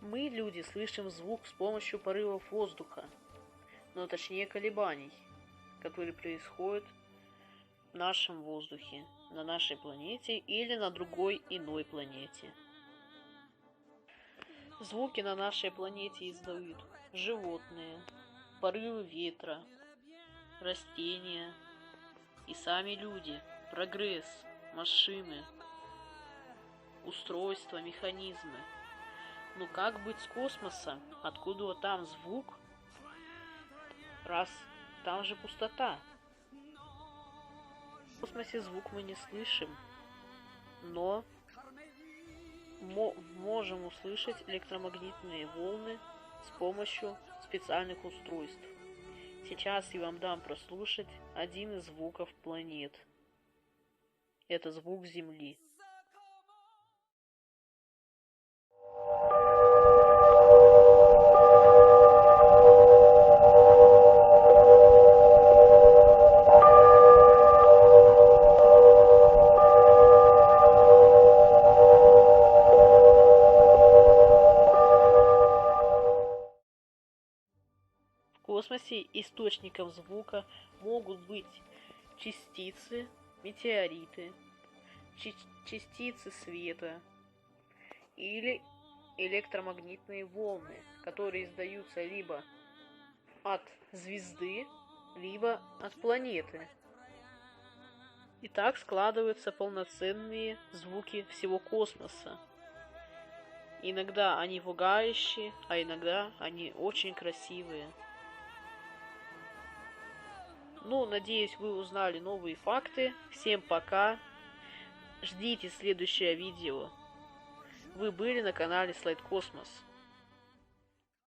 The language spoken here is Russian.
Мы, люди, слышим звук с помощью порывов воздуха, но точнее колебаний, которые происходят в нашем воздухе, на нашей планете или на другой иной планете. Звуки на нашей планете издают животные, порывы ветра, растения и сами люди, прогресс, машины, устройства, механизмы. Но как быть с космоса? Откуда там звук? Раз там же пустота. В космосе звук мы не слышим, но можем услышать электромагнитные волны с помощью специальных устройств. Сейчас я вам дам прослушать один из звуков планет. Это звук Земли. В космосе источником звука могут быть частицы, метеориты, частицы света или электромагнитные волны, которые издаются либо от звезды, либо от планеты. И так складываются полноценные звуки всего космоса. Иногда они пугающие, а иногда они очень красивые. Ну, надеюсь, вы узнали новые факты. Всем пока. Ждите следующее видео. Вы были на канале Слайд Космос.